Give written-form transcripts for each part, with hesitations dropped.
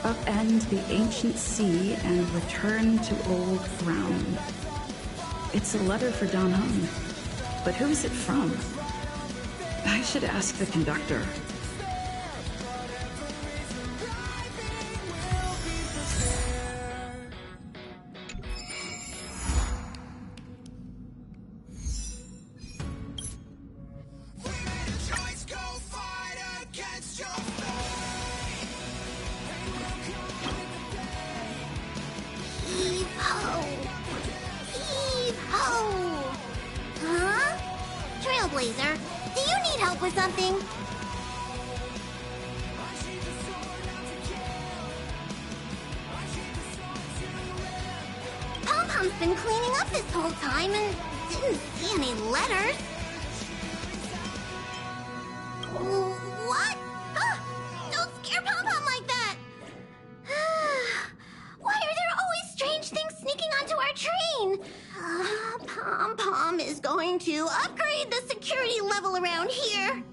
upend the ancient sea and return to old ground. It's a letter for Don Hung, but who is it from? I should ask the conductor. Trailblazer, do you need help with something? Pom-Pom's been cleaning up this whole time and didn't see any letters. What? Don't scare Pom-Pom like that! Why are there always strange things sneaking onto our train? Pom-Pom is going to upgrade the security level around here.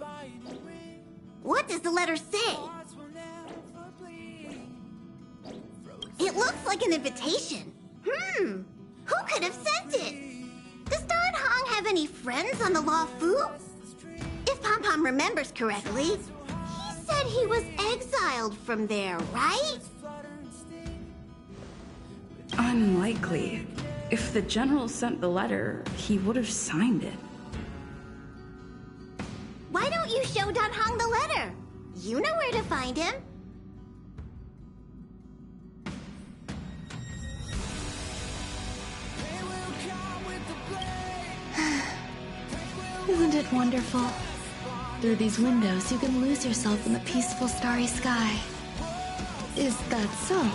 What does the letter say? It looks like an invitation. Who could have sent it? Does Don Hong have any friends on the Law Fu? If Pom-Pom remembers correctly, he said he was exiled from there, right? Unlikely. If the general sent the letter, he would have signed it. Why don't you show Don Hong the letter? You know where to find him. Isn't it wonderful? Through these windows, you can lose yourself in the peaceful starry sky. Is that so?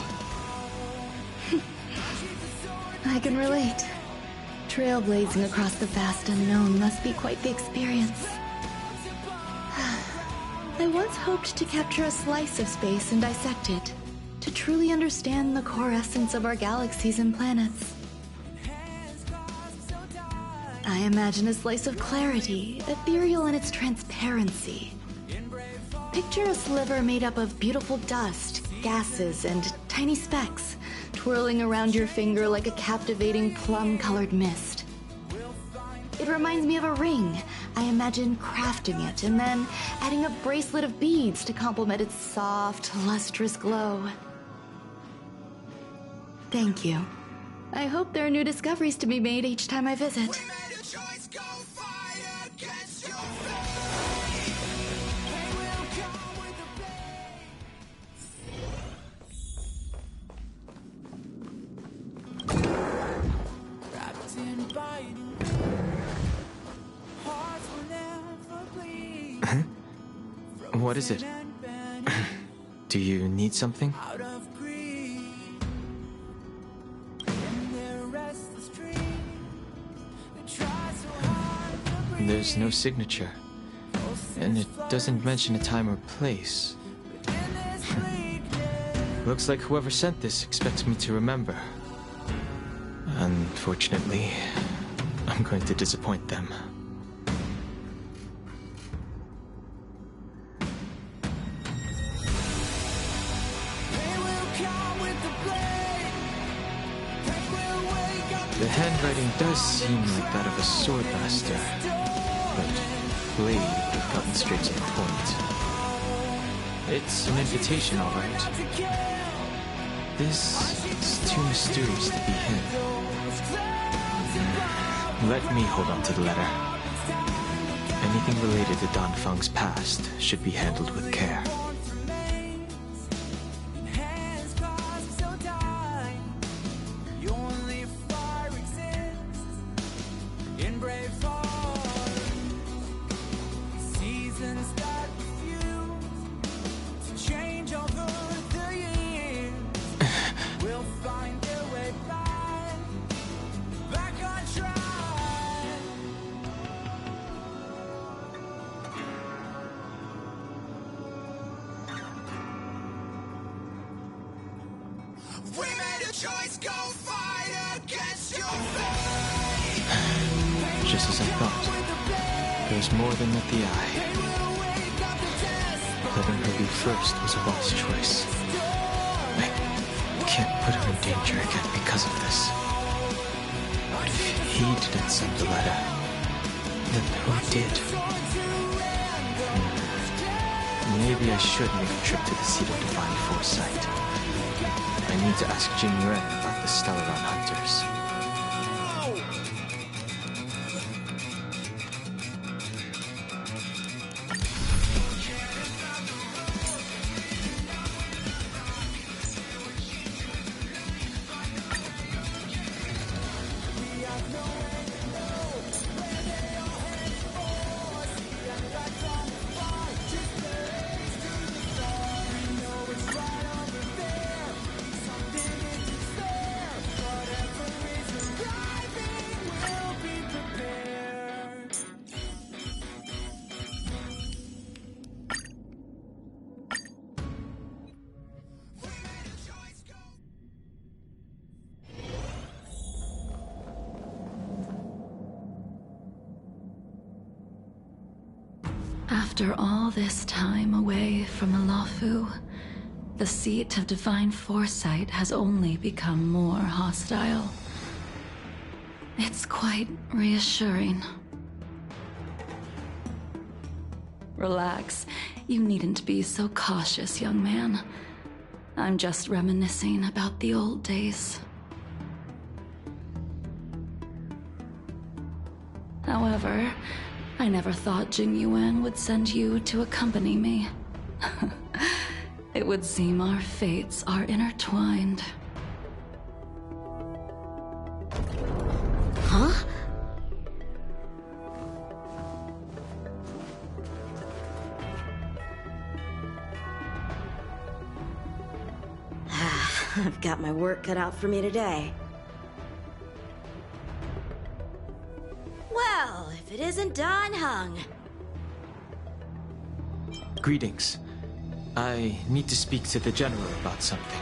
I can relate. Trailblazing across the vast unknown must be quite the experience. I once hoped to capture a slice of space and dissect it, to truly understand the core essence of our galaxies and planets. I imagine a slice of clarity, ethereal in its transparency. Picture a sliver made up of beautiful dust, gases, and tiny specks, twirling around your finger like a captivating plum-colored mist. It reminds me of a ring. I imagine crafting it and then adding a bracelet of beads to complement its soft, lustrous glow. Thank you. I hope there are new discoveries to be made each time I visit. What is it? Do you need something? There's no signature, and it doesn't mention a time or place. Looks like whoever sent this expects me to remember. Unfortunately, I'm going to disappoint them. The handwriting does seem like that of a swordmaster, but Blade would have gotten straight to the point. It's an invitation, all right. This is too mysterious to be him. Let me hold on to the letter. Anything related to Don Feng's past should be handled with care. Just as I thought, there's more than met the eye. Letting her leave first was a wise choice. I can't put him in danger again because of this. But if he didn't send the letter, then who did? Maybe I should make a trip to the seat of divine foresight. I need to ask Jingliu about the Stellaron hunters. After all this time away from the Luofu, the seat of divine foresight has only become more hostile. It's quite reassuring. Relax. You needn't be so cautious, young man. I'm just reminiscing about the old days. However, I never thought Jingliu would send you to accompany me. It would seem our fates are intertwined. Huh? I've got my work cut out for me today. Well, if it isn't Dan Heng. Greetings. I need to speak to the General about something.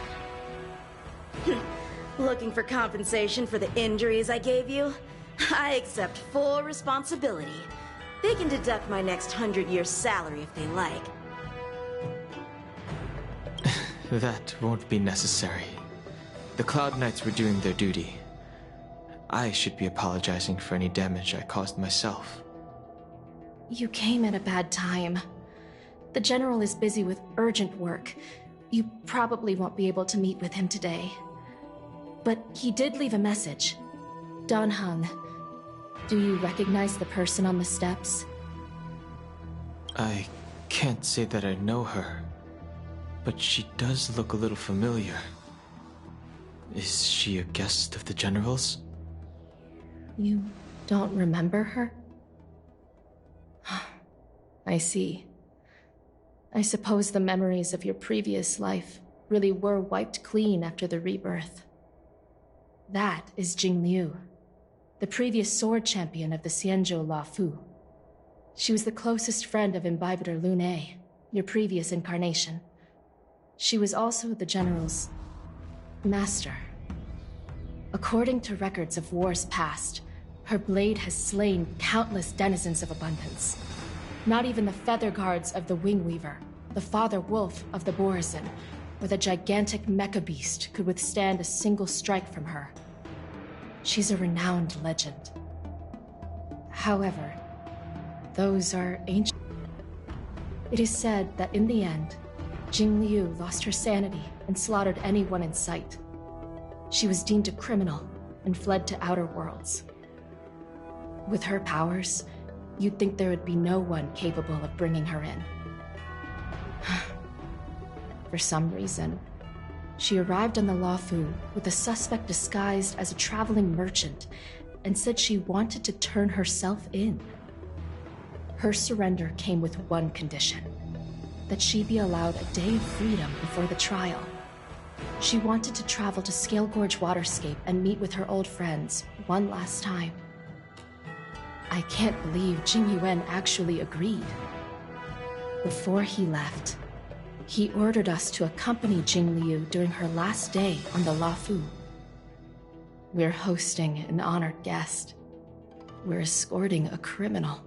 Looking for compensation for the injuries I gave you? I accept full responsibility. They can deduct my next 100-year salary if they like. That won't be necessary. The Cloud Knights were doing their duty. I should be apologizing for any damage I caused myself. You came at a bad time. The General is busy with urgent work. You probably won't be able to meet with him today. But he did leave a message. Dan Heng. Do you recognize the person on the steps? I can't say that I know her, but she does look a little familiar. Is she a guest of the General's? You don't remember her? I see. I suppose the memories of your previous life really were wiped clean after the rebirth. That is Jingliu, the previous sword champion of the Xianzhou Luofu. She was the closest friend of Imbibitor Lune, your previous incarnation. She was also the General's master. According to records of wars past, her blade has slain countless denizens of abundance. Not even the feather guards of the Wingweaver, the father wolf of the Borazon, or the gigantic mecha beast could withstand a single strike from her. She's a renowned legend. However, those are ancient. It is said that in the end, Jingliu lost her sanity and slaughtered anyone in sight. She was deemed a criminal and fled to outer worlds. With her powers, you'd think there would be no one capable of bringing her in. For some reason, she arrived on the Luofu with a suspect disguised as a traveling merchant and said she wanted to turn herself in. Her surrender came with one condition: that she be allowed a day of freedom before the trial. She wanted to travel to Scale Gorge Waterscape and meet with her old friends one last time. I can't believe Jingliu actually agreed. Before he left, he ordered us to accompany Jingliu during her last day on the Luofu. We're hosting an honored guest. We're escorting a criminal.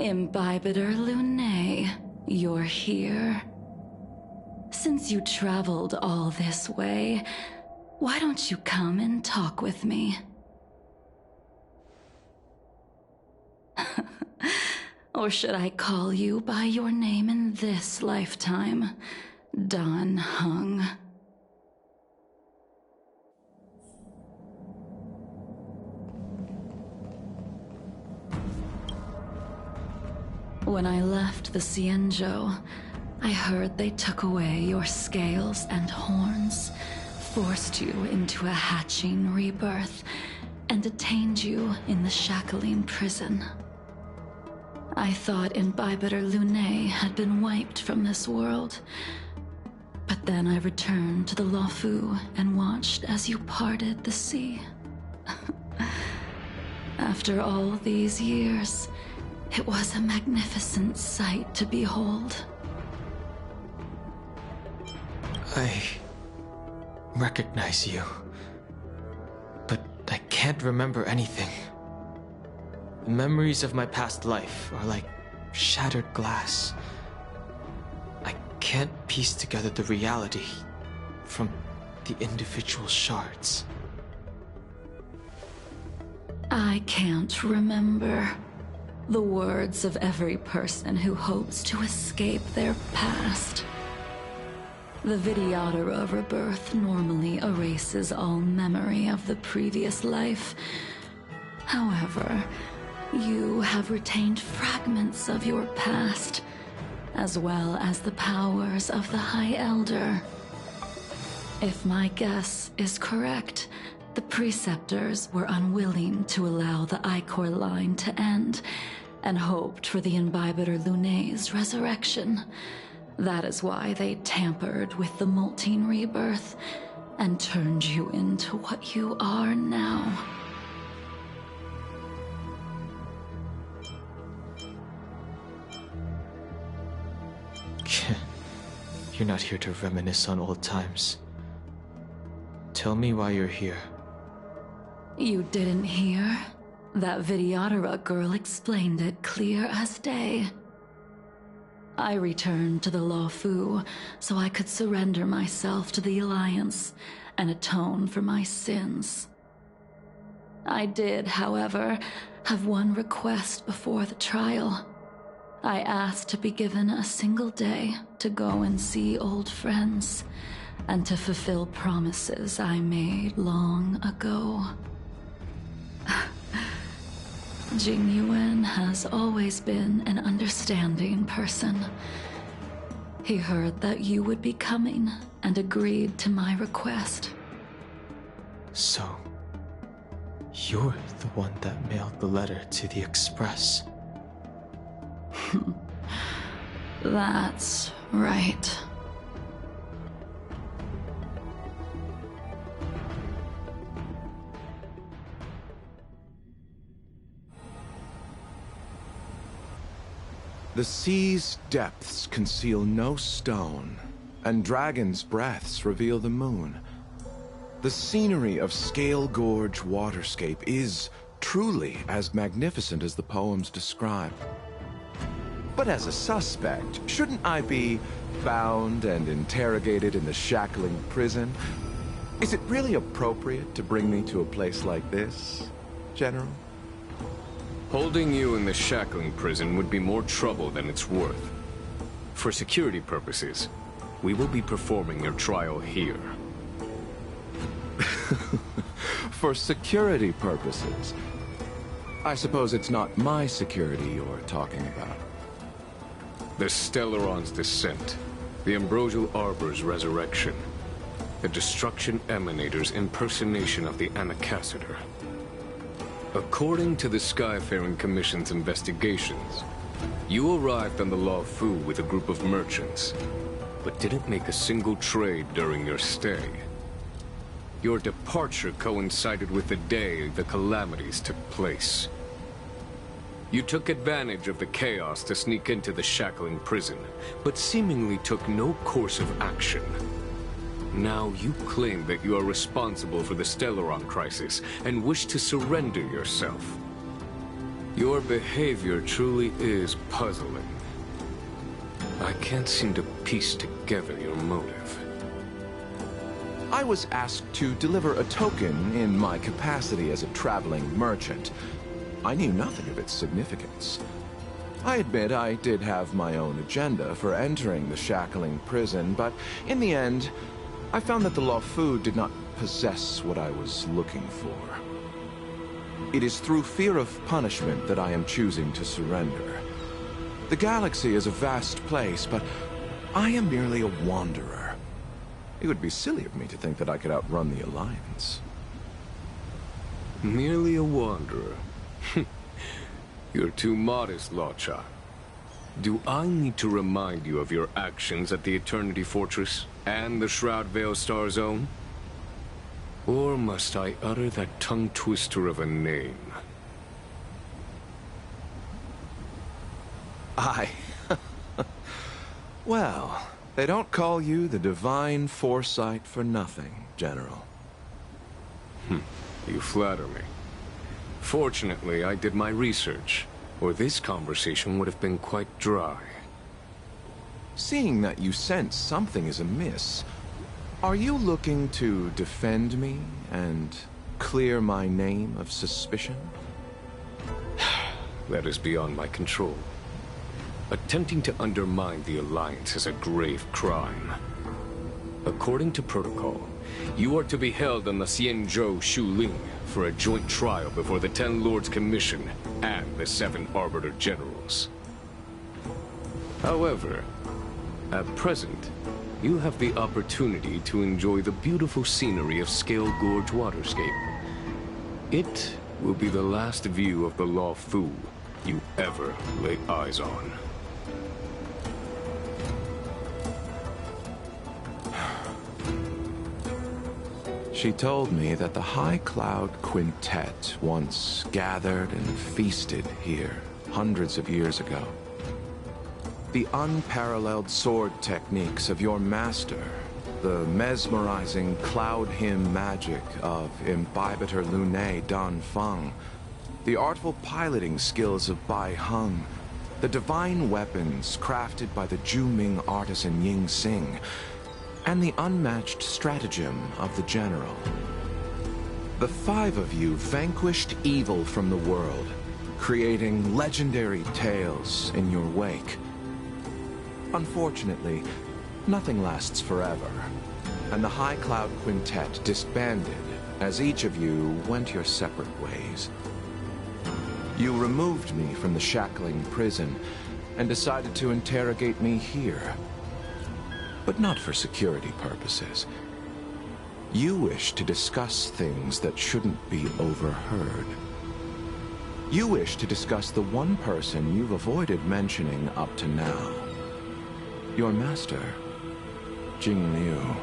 Imbibitor Lunae, you're here. Since you traveled all this way, why don't you come and talk with me? Or should I call you by your name in this lifetime? Dan Heng. When I left the Xianzhou, I heard they took away your scales and horns, forced you into a hatching rebirth, and detained you in the Shackling prison. I thought Imbibitor Lunae had been wiped from this world, but then I returned to the Luofu and watched as you parted the sea. After all these years, it was a magnificent sight to behold. I recognize you, but I can't remember anything. The memories of my past life are like shattered glass. I can't piece together the reality from the individual shards. I can't remember the words of every person who hopes to escape their past. The Vidyadhara rebirth normally erases all memory of the previous life. However, you have retained fragments of your past, as well as the powers of the High Elder. If my guess is correct, the Preceptors were unwilling to allow the Ichor line to end, and hoped for the Imbibitor Lunae's resurrection. That is why they tampered with the molting rebirth, and turned you into what you are now. You're not here to reminisce on old times. Tell me why you're here. You didn't hear? That Vidyadhara girl explained it clear as day. I returned to the Luofu so I could surrender myself to the Alliance and atone for my sins. I did, however, have one request before the trial. I asked to be given a single day to go and see old friends, and to fulfill promises I made long ago. Jingliu has always been an understanding person. He heard that you would be coming and agreed to my request. So, you're the one that mailed the letter to the Express. That's right. The sea's depths conceal no stone, and dragons' breaths reveal the moon. The scenery of Scale Gorge waterscape is truly as magnificent as the poems describe. But as a suspect, shouldn't I be bound and interrogated in the Shackling prison? Is it really appropriate to bring me to a place like this, General? Holding you in the Shackling prison would be more trouble than it's worth. For security purposes, we will be performing your trial here. For security purposes? I suppose it's not my security you're talking about. The Stellaron's descent, the Ambrosial Arbor's resurrection, the Destruction Emanator's impersonation of the Anacaster. According to the Skyfaring Commission's investigations, you arrived on the Luofu with a group of merchants, but didn't make a single trade during your stay. Your departure coincided with the day the calamities took place. You took advantage of the chaos to sneak into the Shackling prison, but seemingly took no course of action. Now you claim that you are responsible for the Stellaron crisis and wish to surrender yourself. Your behavior truly is puzzling. I can't seem to piece together your motive. I was asked to deliver a token in my capacity as a traveling merchant. I knew nothing of its significance. I admit I did have my own agenda for entering the shackling prison, but in the end, I found that the Luofu did not possess what I was looking for. It is through fear of punishment that I am choosing to surrender. The galaxy is a vast place, but I am merely a wanderer. It would be silly of me to think that I could outrun the Alliance. Merely a wanderer? You're too modest, Locha. Do I need to remind you of your actions at the Eternity Fortress and the Shroud Veil Star Zone? Or must I utter that tongue-twister of a name? Well, they don't call you the Divine Foresight for nothing, General. You flatter me. Fortunately, I did my research, or this conversation would have been quite dry. Seeing that you sense something is amiss, are you looking to defend me and clear my name of suspicion? That is beyond my control. Attempting to undermine the Alliance is a grave crime. According to protocol, you are to be held on the Xianzhou Shuling for a joint trial before the Ten Lords Commission and the 7 Arbiter Generals. However, at present, you have the opportunity to enjoy the beautiful scenery of Scale Gorge Waterscape. It will be the last view of the Luofu you ever lay eyes on. She told me that the High Cloud Quintet once gathered and feasted here hundreds of years ago. The unparalleled sword techniques of your master, the mesmerizing cloud hymn magic of Imbibitor Lunae Dan Feng, the artful piloting skills of Bai Heng, the divine weapons crafted by the Juming artisan Ying Xing, and the unmatched stratagem of the General. The 5 of you vanquished evil from the world, creating legendary tales in your wake. Unfortunately, nothing lasts forever, and the High Cloud Quintet disbanded as each of you went your separate ways. You removed me from the shackling prison and decided to interrogate me here. But not for security purposes. You wish to discuss things that shouldn't be overheard. You wish to discuss the one person you've avoided mentioning up to now. Your master, Jingliu.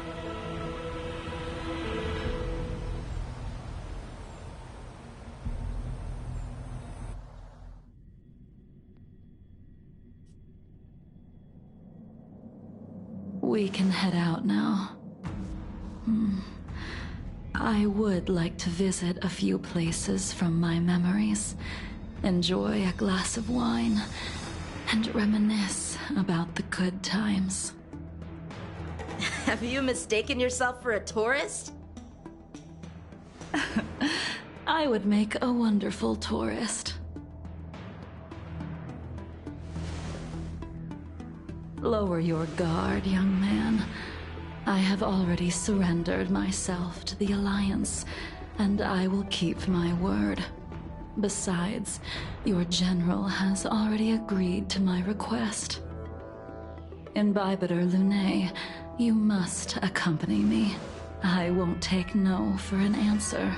We can head out now. I would like to visit a few places from my memories, enjoy a glass of wine, and reminisce about the good times. Have you mistaken yourself for a tourist? I would make a wonderful tourist. Lower your guard, young man. I have already surrendered myself to the Alliance, and I will keep my word. Besides, your general has already agreed to my request. Imbibitor Lunae, you must accompany me. I won't take no for an answer,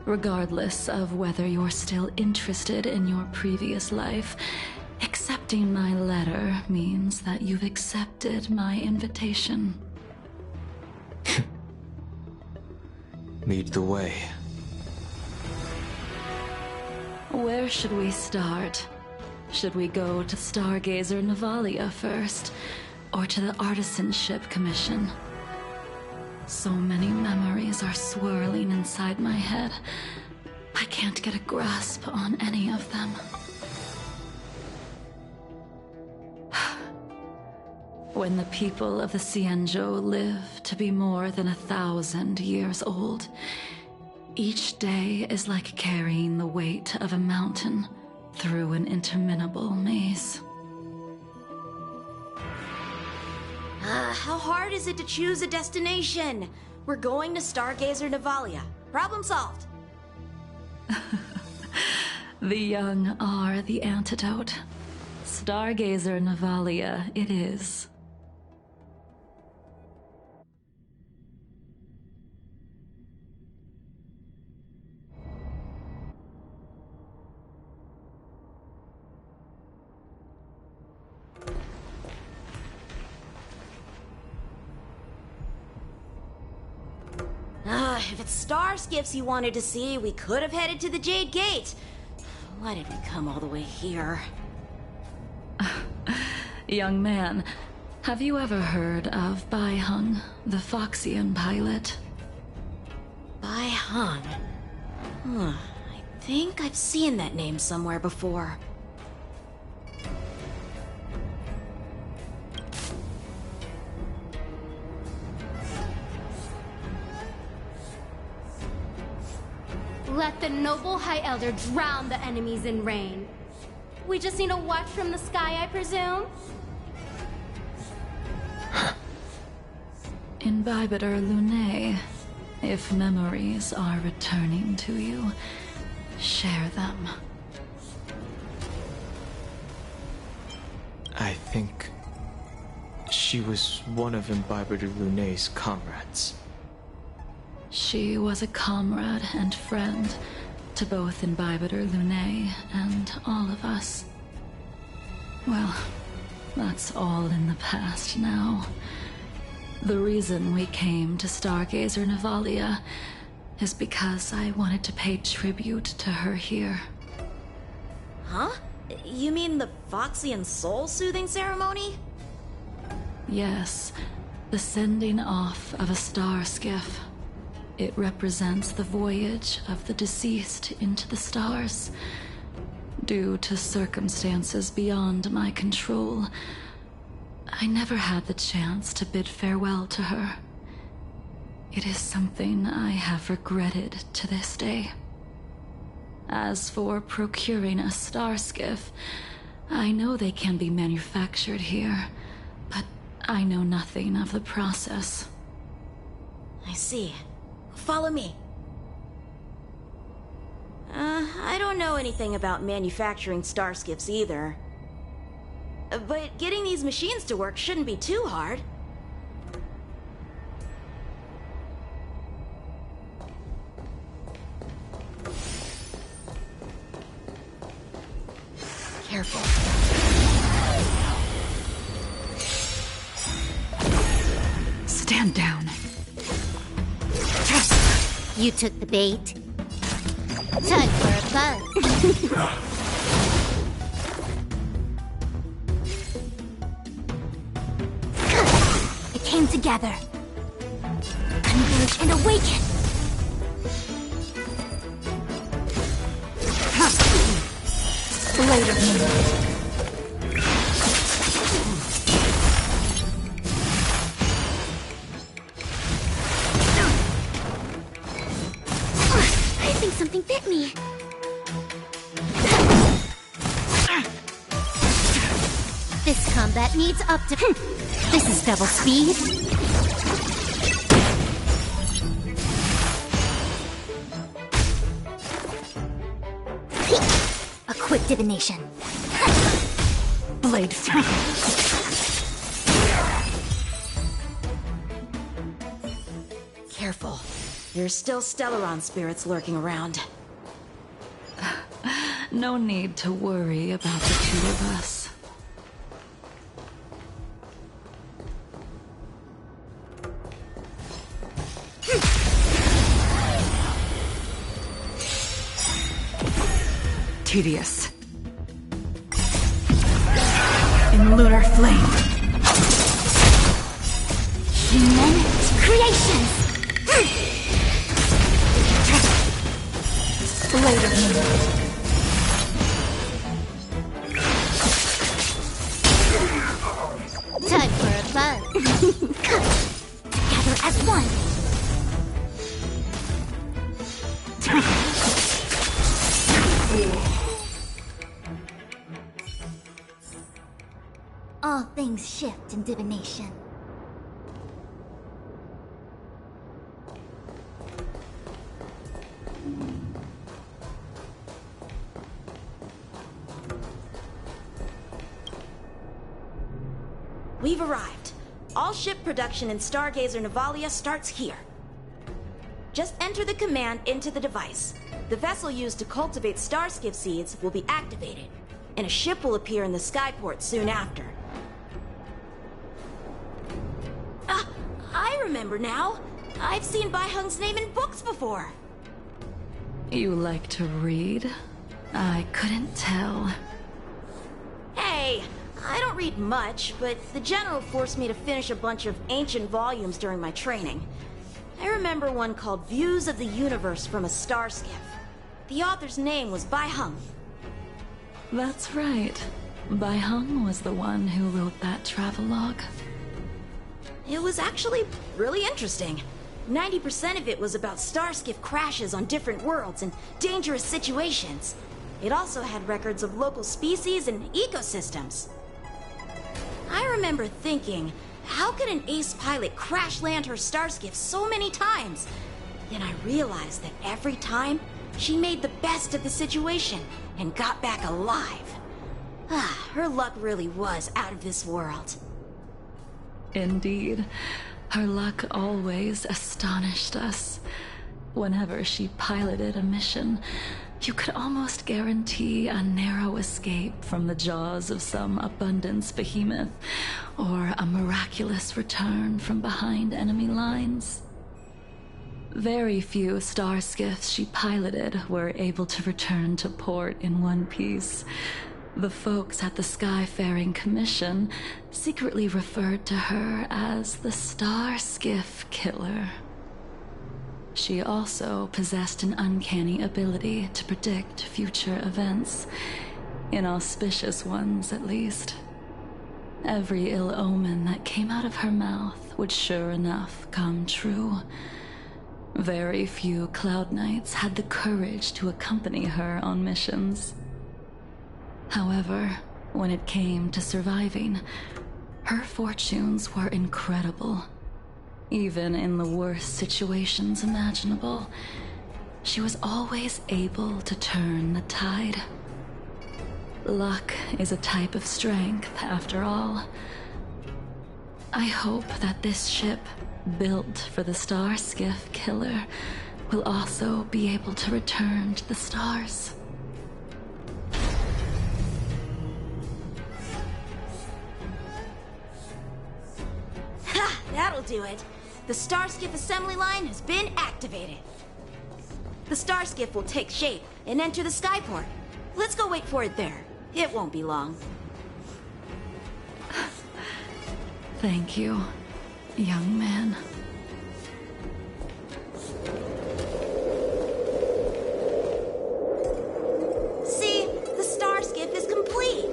regardless of whether you're still interested in your previous life. Accepting my letter means that you've accepted my invitation. Lead the way. Where should we start? Should we go to Stargazer Navalia first, or to the Artisanship Commission? So many memories are swirling inside my head. I can't get a grasp on any of them. When the people of the Xianzhou live to be more than 1,000 years old, each day is like carrying the weight of a mountain through an interminable maze. How hard is it to choose a destination? We're going to Stargazer Navalia. Problem solved. The young are the antidote. Stargazer Navalia it is. If it's star skiffs you wanted to see, we could have headed to the Jade Gate. Why did we come all the way here? Young man, have you ever heard of Bai Hung, the Foxian pilot? Bai Hung? I think I've seen that name somewhere before. Let the noble High Elder drown the enemies in rain. We just need a watch from the sky, I presume? Imbibitor Lunae, if memories are returning to you, share them. I think she was one of Imbibitor Lunae's comrades. She was a comrade and friend to both Imbibitor Lunae and all of us. Well, that's all in the past now. The reason we came to Stargazer Navalia is because I wanted to pay tribute to her here. Huh? You mean the Foxian soul-soothing ceremony? Yes, the sending off of a star skiff. It represents the voyage of the deceased into the stars. Due to circumstances beyond my control, I never had the chance to bid farewell to her. It is something I have regretted to this day. As for procuring a star skiff, I know they can be manufactured here, but I know nothing of the process. I see. Follow me. I don't know anything about manufacturing star skiffs either. But getting these machines to work shouldn't be too hard. Careful. Stand down. You took the bait. Time for a buzz. It came together. Converge and awaken. Blade of Moonlight. I think something bit me. This combat needs up to... This is double speed. A quick divination. Blade through. Careful. There's still Stellaron spirits lurking around. No need to worry about the two of us. Tedious. In lunar flame. Human creations. Blade things shift in divination. We've arrived. All ship production in Stargazer Navalia starts here. Just enter the command into the device. The vessel used to cultivate starskiff seeds will be activated, and a ship will appear in the skyport soon after. I remember now. I've seen Bai Hung's name in books before. You like to read? I couldn't tell. Hey, I don't read much, but the General forced me to finish a bunch of ancient volumes during my training. I remember one called Views of the Universe from a Starskiff. The author's name was Bai Hung. That's right. Bai Hung was the one who wrote that travelogue. It was actually really interesting. 90% of it was about starskiff crashes on different worlds and dangerous situations. It also had records of local species and ecosystems. I remember thinking, how could an ace pilot crash land her starskiff so many times? Then I realized that every time, she made the best of the situation and got back alive. Her luck really was out of this world. Indeed. Her luck always astonished us. Whenever she piloted a mission, you could almost guarantee a narrow escape from the jaws of some abundance behemoth, or a miraculous return from behind enemy lines. Very few starskiffs she piloted were able to return to port in one piece. The folks at the Skyfaring Commission secretly referred to her as the Starskiff Killer. She also possessed an uncanny ability to predict future events, inauspicious ones at least. Every ill omen that came out of her mouth would sure enough come true. Very few Cloud Knights had the courage to accompany her on missions. However, when it came to surviving, her fortunes were incredible. Even in the worst situations imaginable, she was always able to turn the tide. Luck is a type of strength, after all. I hope that this ship, built for the Starskiff Killer, will also be able to return to the stars. That'll do it. The Starskiff assembly line has been activated. The Starskiff will take shape and enter the skyport. Let's go wait for it there. It won't be long. Thank you, young man. See, the Starskiff is complete.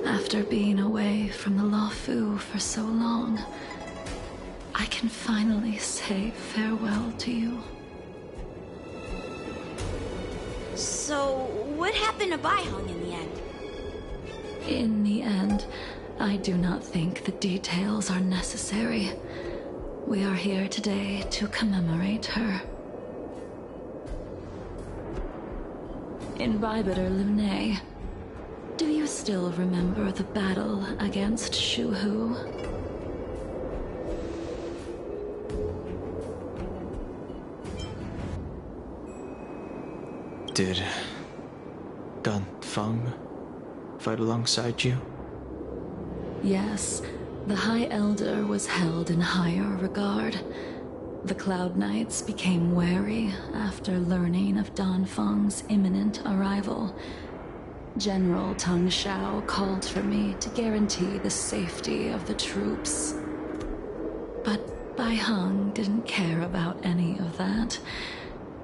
After being away from the Luofu for so long, I can finally say farewell to you. So, what happened to Bai Hung in the end? In the end, I do not think the details are necessary. We are here today to commemorate her. Imbibitor Limne, do you still remember the battle against Shuhu? Did Dan Feng fight alongside you? Yes, the High Elder was held in higher regard. The Cloud Knights became wary after learning of Dan Feng's imminent arrival. General Tang Xiao called for me to guarantee the safety of the troops. But Bai Hung didn't care about any of that.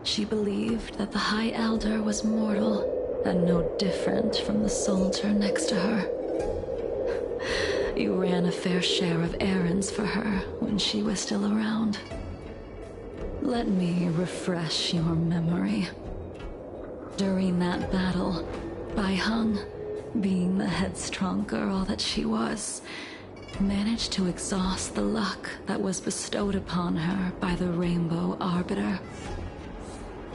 She believed that the High Elder was mortal and no different from the soldier next to her. You ran a fair share of errands for her when she was still around. Let me refresh your memory. During that battle, Bai Hung, being the headstrong girl that she was, managed to exhaust the luck that was bestowed upon her by the Rainbow Arbiter.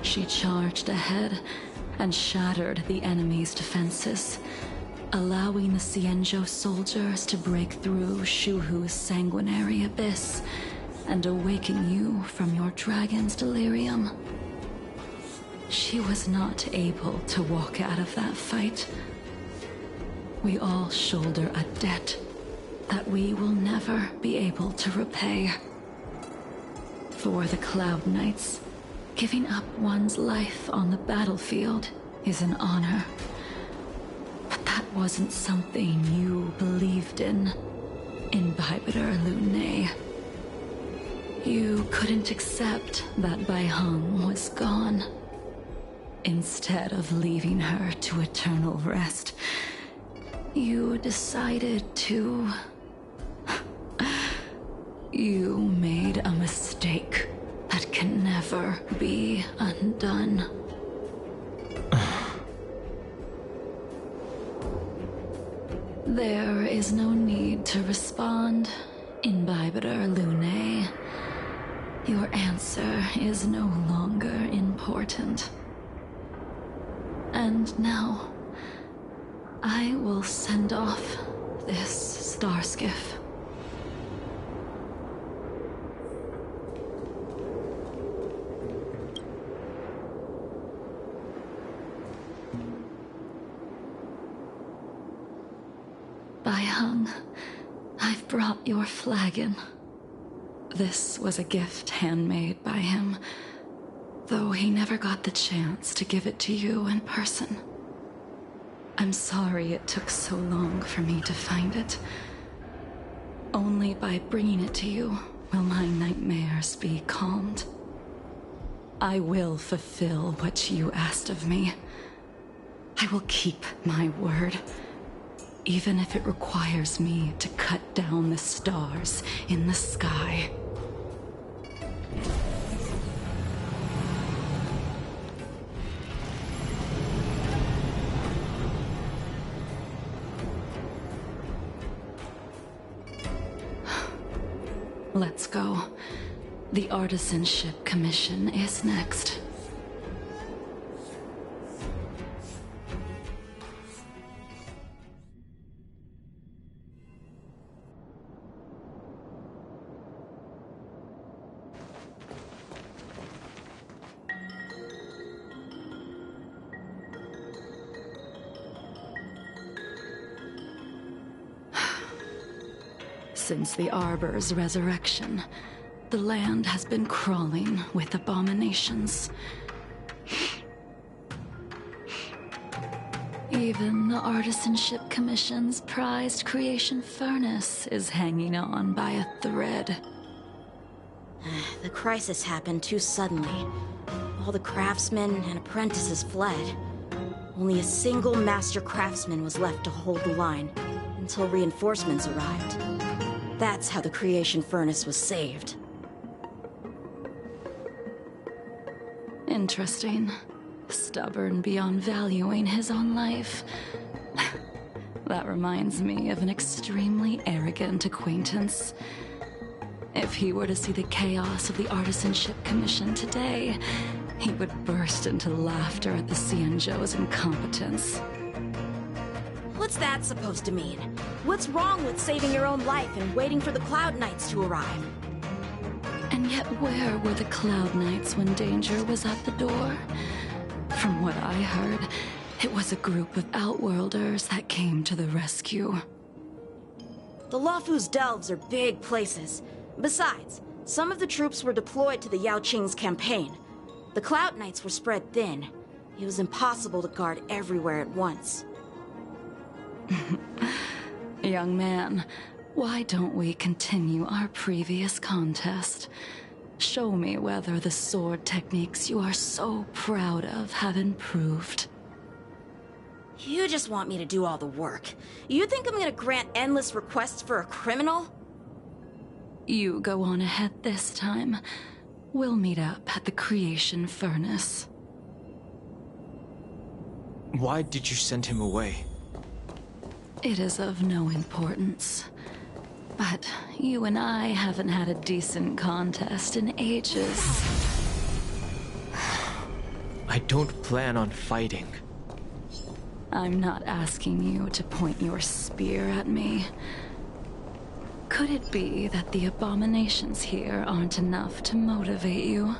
She charged ahead and shattered the enemy's defenses, allowing the Xianzhou soldiers to break through Shuhu's sanguinary abyss and awaken you from your dragon's delirium. She was not able to walk out of that fight. We all shoulder a debt that we will never be able to repay. For the Cloud Knights, giving up one's life on the battlefield is an honor. But that wasn't something you believed in, Imbibitor Lunae. You couldn't accept that Bai Heng was gone. Instead of leaving her to eternal rest, you decided to... You made a mistake that can never be undone. There is no need to respond, Imbibitor Lunae. Your answer is no longer important. And now, I will send off this starskiff. Bai Heng, I've brought your flagon. This was a gift handmade by him, though he never got the chance to give it to you in person. I'm sorry it took so long for me to find it. Only by bringing it to you will my nightmares be calmed. I will fulfill what you asked of me. I will keep my word, even if it requires me to cut down the stars in the sky. Let's go. The Artisanship Commission is next. Since the Arbor's resurrection, the land has been crawling with abominations. Even the Artisanship Commission's prized creation furnace is hanging on by a thread. The crisis happened too suddenly. All the craftsmen and apprentices fled. Only a single master craftsman was left to hold the line until reinforcements arrived. That's how the creation furnace was saved. Interesting. Stubborn beyond valuing his own life. That reminds me of an extremely arrogant acquaintance. If he were to see the chaos of the Artisanship Commission today, he would burst into laughter at the Xianzhou's incompetence. What's that supposed to mean? What's wrong with saving your own life and waiting for the Cloud Knights to arrive? And yet where were the Cloud Knights when danger was at the door? From what I heard, it was a group of Outworlders that came to the rescue. The Luofu's delves are big places. Besides, some of the troops were deployed to the Yao Qing's campaign. The Cloud Knights were spread thin. It was impossible to guard everywhere at once. Young man, why don't we continue our previous contest? Show me whether the sword techniques you are so proud of have improved. You just want me to do all the work. You think I'm gonna grant endless requests for a criminal? You go on ahead this time. We'll meet up at the creation furnace. Why did you send him away? It is of no importance. But you and I haven't had a decent contest in ages. I don't plan on fighting. I'm not asking you to point your spear at me. Could it be that the abominations here aren't enough to motivate you?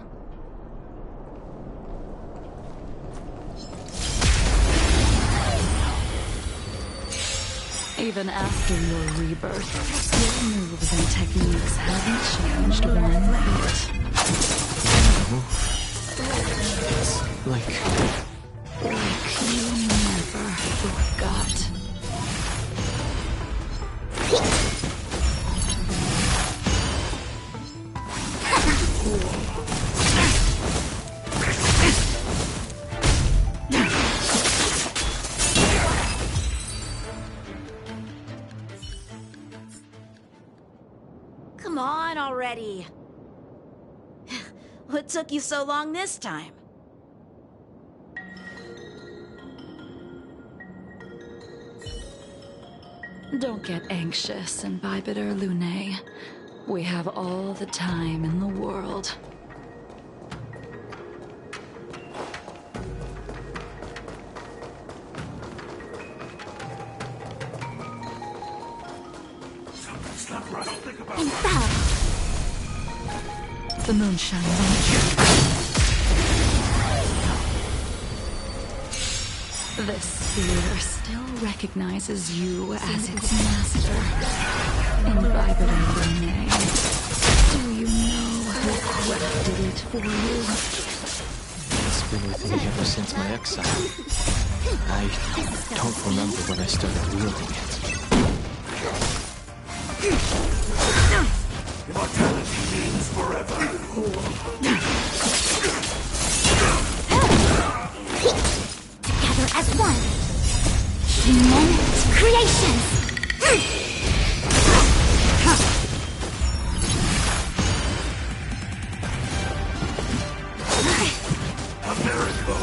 Even after your rebirth, your moves and techniques haven't changed one bit. It's like you never forgot. Come on already. What took you so long this time? Don't get anxious, Imbibitor Lunae. We have all the time in the world. The moonshine launcher. This spear still recognizes you as its master. Imbibitor Lunae. Do you know who crafted it for you? it's been with me ever since my exile. I don't remember when I started wielding it. Immortality means forever. Together as one. Human creations. A miracle.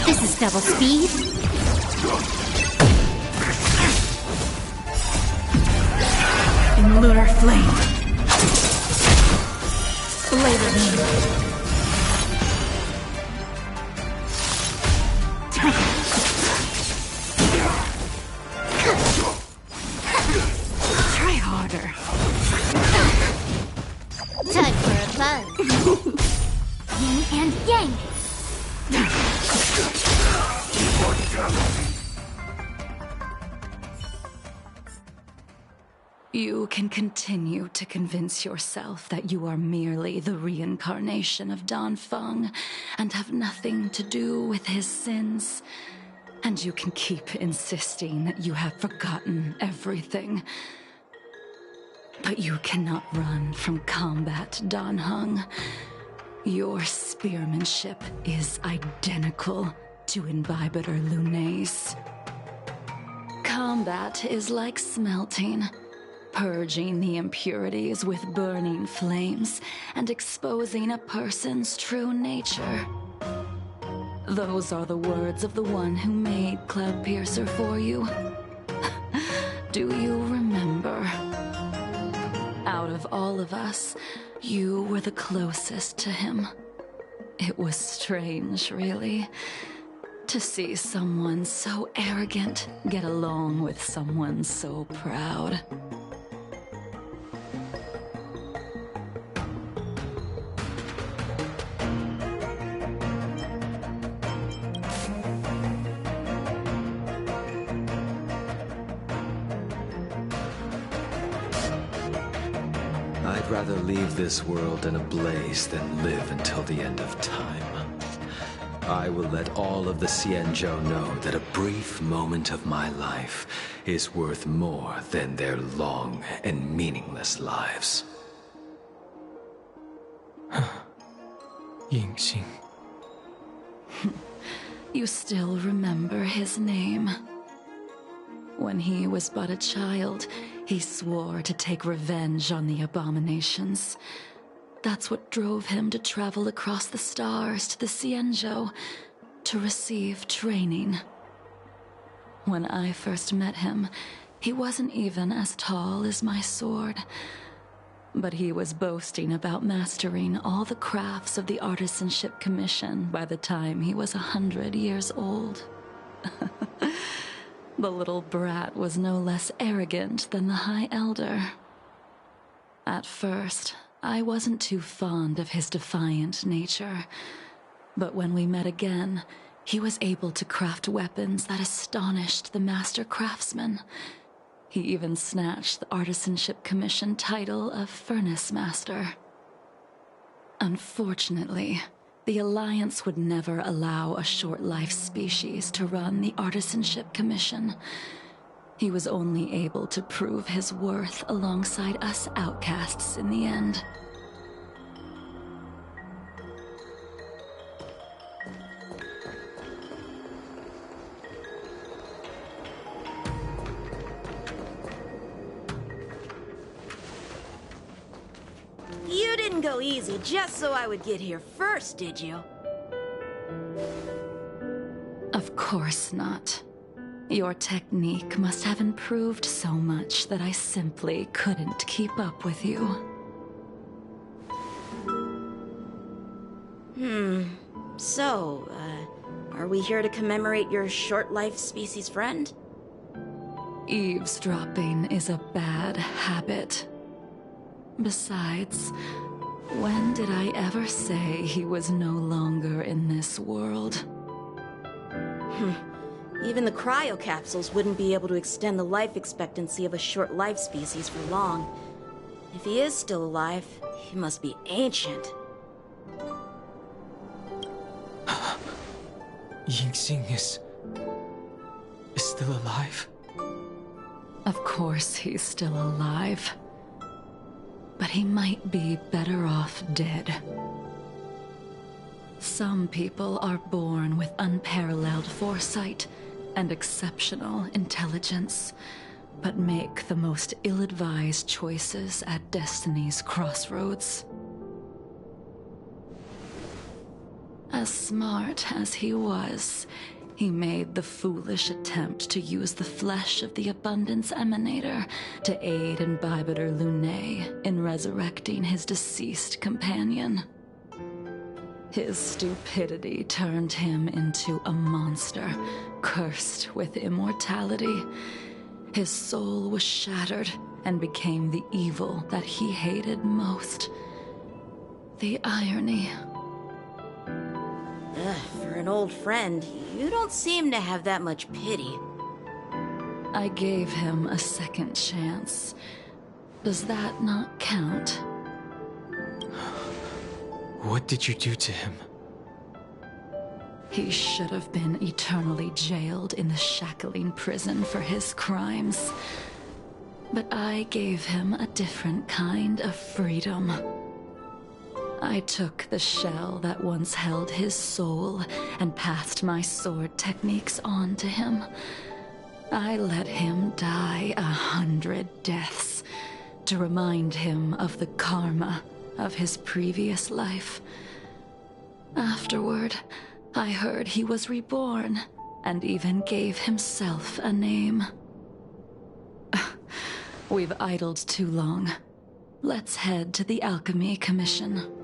This is double speed. In lunar flame. Later me. Try harder. Time for a buzz. Yin and yang. You can continue to convince yourself that you are merely the reincarnation of Danfeng and have nothing to do with his sins. And you can keep insisting that you have forgotten everything. But you cannot run from combat, Danheng. Your spearmanship is identical to Imbibitor Lunae's. Combat is like smelting. Purging the impurities with burning flames and exposing a person's true nature. Those are the words of the one who made Cloudpiercer for you. Do you remember? Out of all of us, you were the closest to him. It was strange, really, to see someone so arrogant get along with someone so proud. I'd rather leave this world in a blaze than live until the end of time. I will let all of the Xianzhou know that a brief moment of my life is worth more than their long and meaningless lives. Yingxing. You still remember his name. When he was but a child, he swore to take revenge on the abominations. That's what drove him to travel across the stars to the Xianzhou, to receive training. When I first met him, he wasn't even as tall as my sword. But he was boasting about mastering all the crafts of the Artisanship Commission by the time he was 100 years old. The little brat was no less arrogant than the High Elder. At first, I wasn't too fond of his defiant nature, but when we met again, he was able to craft weapons that astonished the master craftsman. He even snatched the Artisanship Commission title of Furnace Master. Unfortunately, the Alliance would never allow a short-life species to run the Artisanship Commission. He was only able to prove his worth alongside us outcasts in the end. You didn't go easy just so I would get here first, did you? Of course not. Your technique must have improved so much that I simply couldn't keep up with you. So, are we here to commemorate your short-life species friend? Eavesdropping is a bad habit. Besides, when did I ever say he was no longer in this world? Even the cryocapsules wouldn't be able to extend the life expectancy of a short-life species for long. If he is still alive, he must be ancient. Yingxing is still alive? Of course he's still alive. But he might be better off dead. Some people are born with unparalleled foresight and exceptional intelligence, but make the most ill-advised choices at destiny's crossroads. As smart as he was, he made the foolish attempt to use the flesh of the Abundance Emanator to aid Imbibitor Lunae in resurrecting his deceased companion. His stupidity turned him into a monster, cursed with immortality. His soul was shattered and became the evil that he hated most. The irony. For an old friend, you don't seem to have that much pity. I gave him a second chance. Does that not count? What did you do to him? He should have been eternally jailed in the shackling prison for his crimes. But I gave him a different kind of freedom. I took the shell that once held his soul and passed my sword techniques on to him. I let him die 100 deaths to remind him of the karma of his previous life. Afterward, I heard he was reborn and even gave himself a name. We've idled too long. Let's head to the Alchemy Commission.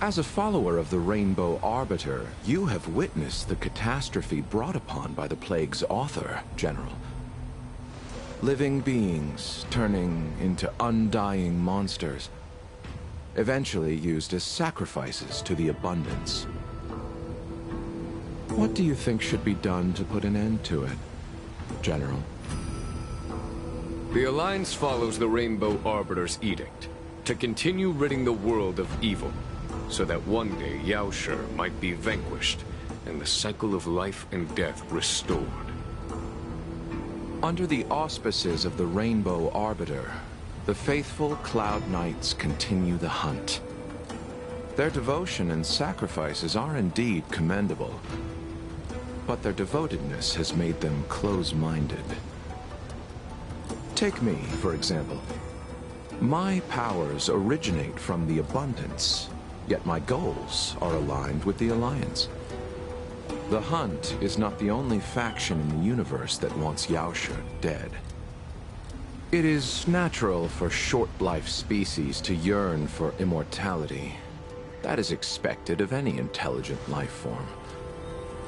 As a follower of the Rainbow Arbiter, you have witnessed the catastrophe brought upon by the plague's author, General. Living beings turning into undying monsters, eventually used as sacrifices to the Abundance. What do you think should be done to put an end to it, General? The Alliance follows the Rainbow Arbiter's edict to continue ridding the world of evil, so that one day Yaoshi might be vanquished and the cycle of life and death restored. Under the auspices of the Rainbow Arbiter, the faithful Cloud Knights continue the hunt. Their devotion and sacrifices are indeed commendable, but their devotedness has made them close-minded. Take me, for example. My powers originate from the Abundance, yet my goals are aligned with the Alliance. The Hunt is not the only faction in the universe that wants Yaoshe dead. It is natural for short-life species to yearn for immortality. That is expected of any intelligent life form.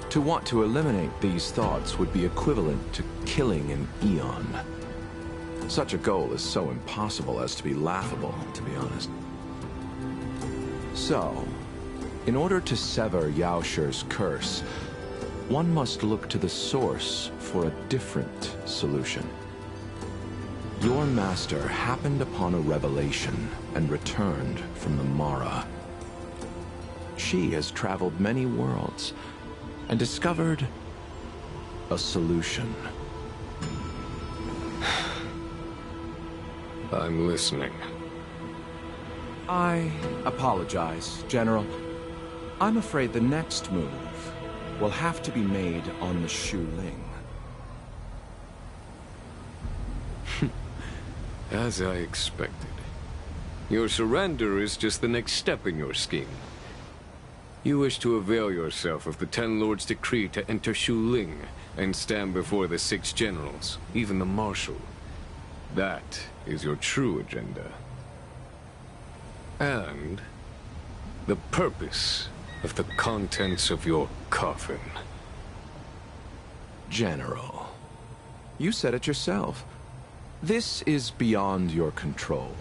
To want to eliminate these thoughts would be equivalent to killing an eon. Such a goal is so impossible as to be laughable, to be honest. So, in order to sever Yaoshe's curse, one must look to the source for a different solution. Your master happened upon a revelation and returned from the Mara. She has traveled many worlds and discovered a solution. I'm listening. I apologize, General. I'm afraid the next move will have to be made on the Shu Ling. As I expected. Your surrender is just the next step in your scheme. You wish to avail yourself of the Ten Lords' decree to enter Shu Ling and stand before the 6 generals, even the Marshal. That is your true agenda. And the purpose of the contents of your coffin. General, you said it yourself. This is beyond your control.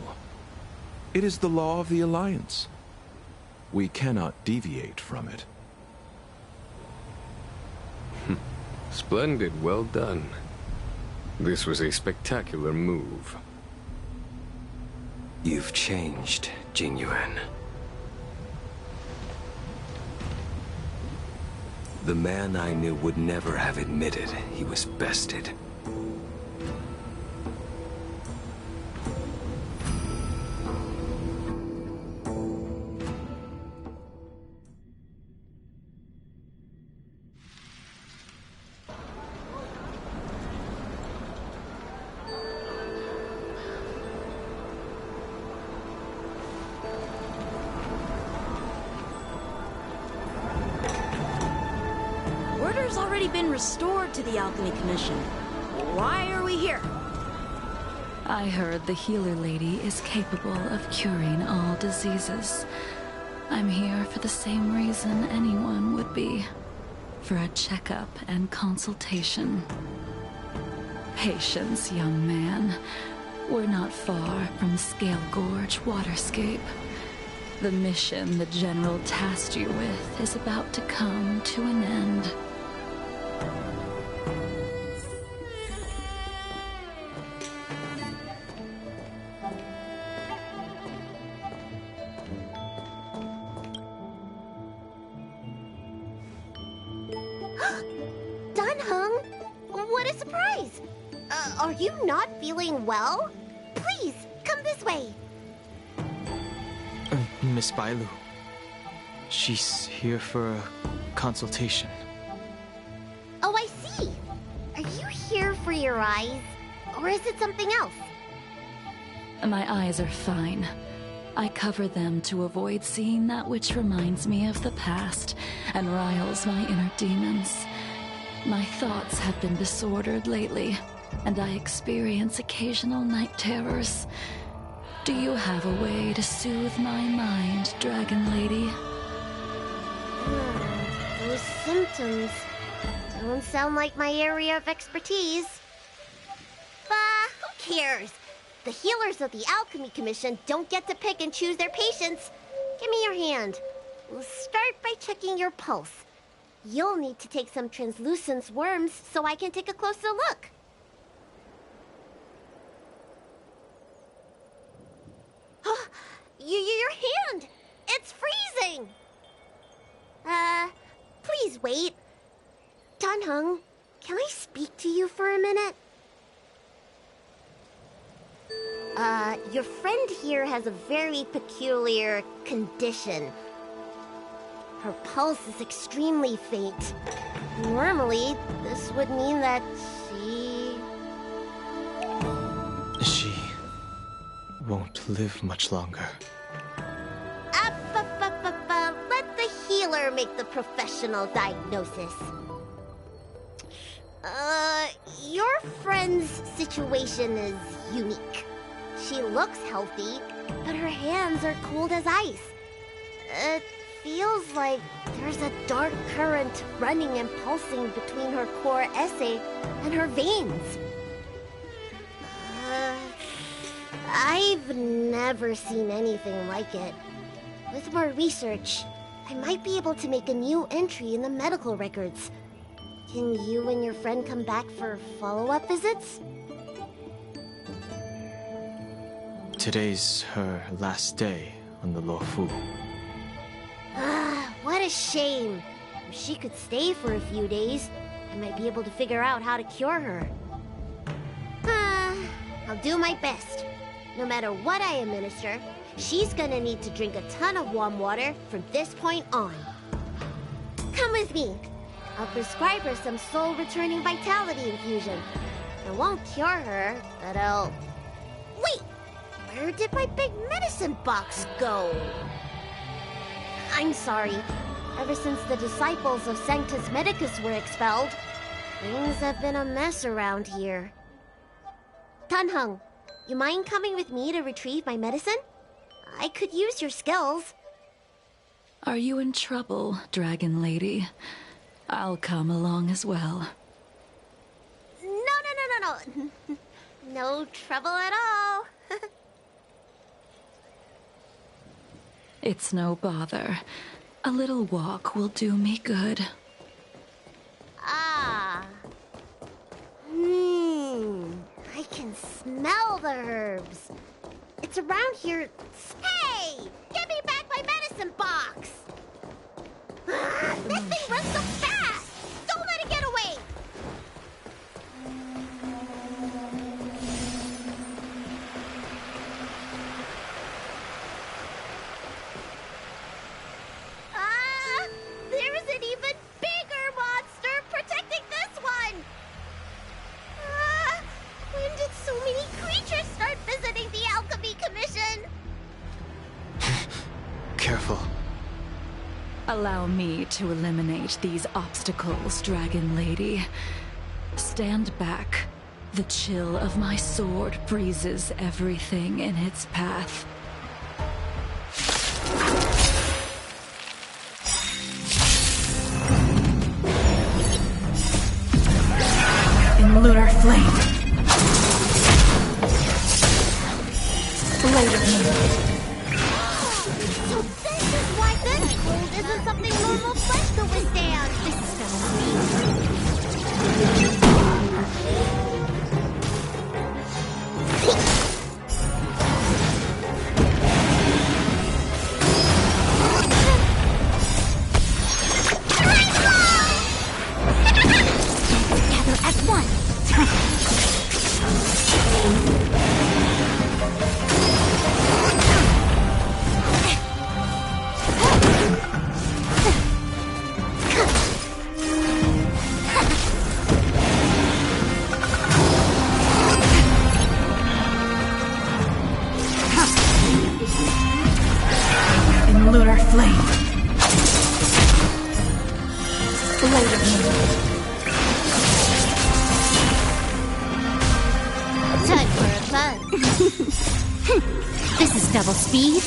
It is the law of the Alliance. We cannot deviate from it. Splendid, well done. This was a spectacular move. You've changed, Jingliu. The man I knew would never have admitted he was bested. Order's already been restored to the Alchemy Commission. Why are we here? I heard the healer lady is capable of curing all diseases. I'm here for the same reason anyone would be. For a checkup and consultation. Patience, young man. We're not far from Scale Gorge waterscape. The mission the General tasked you with is about to come to an end. Dunhung, what a surprise! Are you not feeling well? Please, come this way. Miss Bailu. She's here for a consultation. Oh, I see. Are you here for your eyes? Or is it something else? My eyes are fine. I cover them to avoid seeing that which reminds me of the past and riles my inner demons. My thoughts have been disordered lately, and I experience occasional night terrors. Do you have a way to soothe my mind, Dragon Lady? Those symptoms don't sound like my area of expertise. Who cares? The healers of the Alchemy Commission don't get to pick and choose their patients. Give me your hand. We'll start by checking your pulse. You'll need to take some translucence worms so I can take a closer look. Your hand! It's freezing! Please wait. Dunhung, can I speak to you for a minute? Your friend here has a very peculiar condition. Her pulse is extremely faint. Normally, this would mean that She won't live much longer. Let the healer make the professional diagnosis. Your friend's situation is unique. She looks healthy, but her hands are cold as ice. It feels like there's a dark current running and pulsing between her core esse and her veins. I've never seen anything like it. With more research, I might be able to make a new entry in the medical records. Can you and your friend come back for follow-up visits? Today's her last day on the Luofu. What a shame. If she could stay for a few days, I might be able to figure out how to cure her. I'll do my best. No matter what I administer, she's gonna need to drink a ton of warm water from this point on. Come with me. I'll prescribe her some soul-returning vitality infusion. I won't cure her, but I'll... Wait! Where did my big medicine box go? I'm sorry. Ever since the disciples of Sanctus Medicus were expelled, things have been a mess around here. Tanheng, you mind coming with me to retrieve my medicine? I could use your skills. Are you in trouble, Dragon Lady? I'll come along as well. No. No trouble at all. It's no bother. A little walk will do me good. I can smell the herbs. It's around here. Hey! Give me back my medicine box! This thing runs so fast! Don't let it get away! There's an even bigger monster protecting this one! When did so many creatures start visiting the Alchemy Commission? Careful. Allow me to eliminate these obstacles, Dragon Lady. Stand back. The chill of my sword freezes everything in its path. In lunar flame. Blade of moon. So this is why this cold isn't something normal flesh could withstand. This is together as one. In lunar flame. Blade of moon. Time for a fun. This is double speed.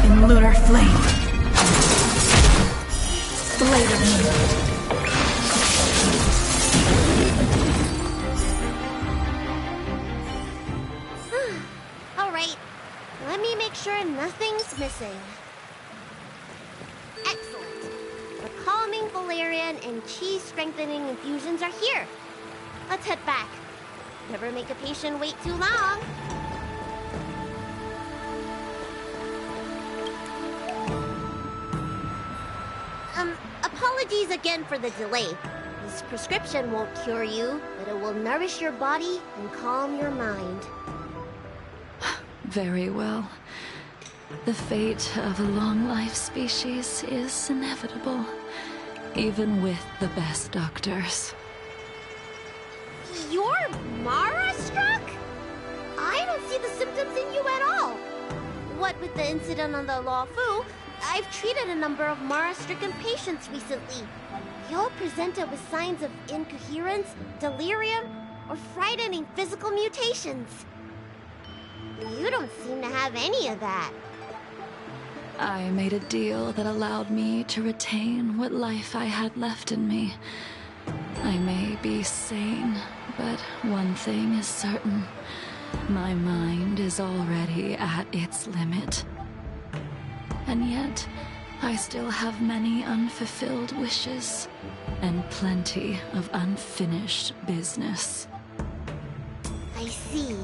In lunar flame. Blade of moon. All right, let me make sure nothing's missing. Excellent. The calming valerian and chi strengthening infusions are here. Let's head back. Never make a patient wait too long. Apologies again for the delay. This prescription won't cure you, but it will nourish your body and calm your mind. Very well. The fate of a long-life species is inevitable, even with the best doctors. You're Mara-struck? I don't see the symptoms in you at all. What with the incident on the Law Fu, I've treated a number of Mara-stricken patients recently. They all presented with signs of incoherence, delirium, or frightening physical mutations. You don't seem to have any of that. I made a deal that allowed me to retain what life I had left in me. I may be sane, but one thing is certain. My mind is already at its limit. And yet, I still have many unfulfilled wishes, and plenty of unfinished business. I see.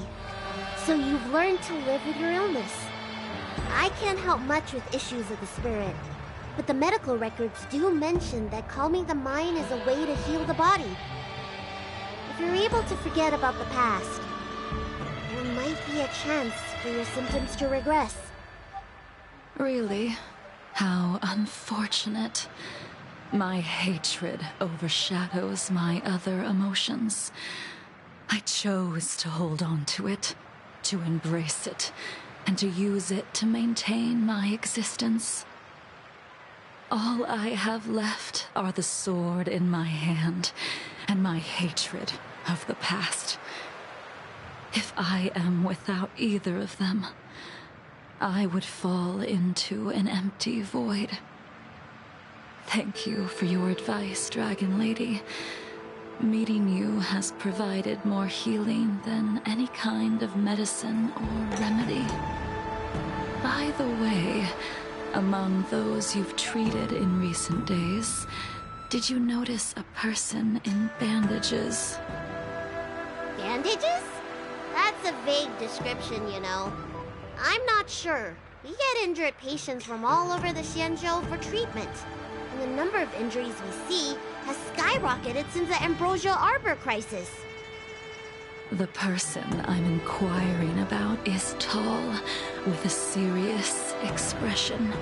So you've learned to live with your illness. I can't help much with issues of the spirit, but the medical records do mention that calming the mind is a way to heal the body. If you're able to forget about the past, there might be a chance for your symptoms to regress. Really? How unfortunate. My hatred overshadows my other emotions. I chose to hold on to it, to embrace it, and to use it to maintain my existence. All I have left are the sword in my hand and my hatred of the past. If I am without either of them, I would fall into an empty void. Thank you for your advice, Dragon Lady. Meeting you has provided more healing than any kind of medicine or remedy. By the way, among those you've treated in recent days, did you notice a person in bandages? Bandages? That's a vague description, you know. I'm not sure. We get injured patients from all over the Xianzhou for treatment, and the number of injuries we see has skyrocketed since the Ambrosial Arbor crisis. The person I'm inquiring about is tall, with a serious expression.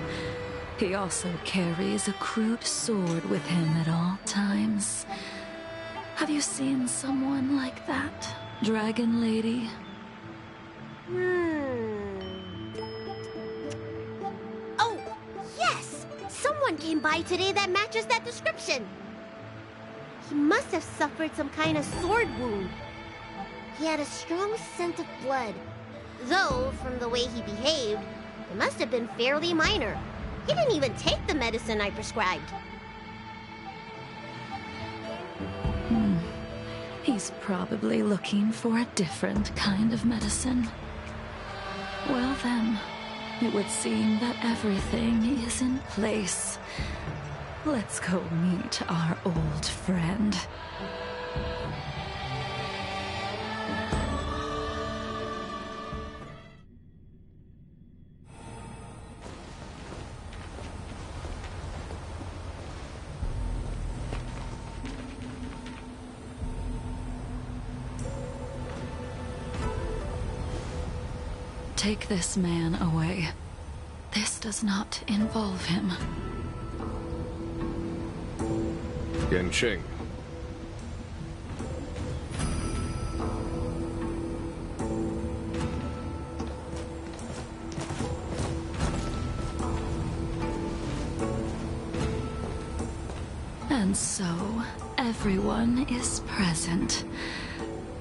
He also carries a crude sword with him at all times. Have you seen someone like that, Dragon Lady? Oh, yes! Someone came by today that matches that description. He must have suffered some kind of sword wound. He had a strong scent of blood. Though, from the way he behaved, it must have been fairly minor. He didn't even take the medicine I prescribed. He's probably looking for a different kind of medicine. Well then, it would seem that everything is in place. Let's go meet our old friend. Take this man away. This does not involve him. Yanqing. And so, everyone is present.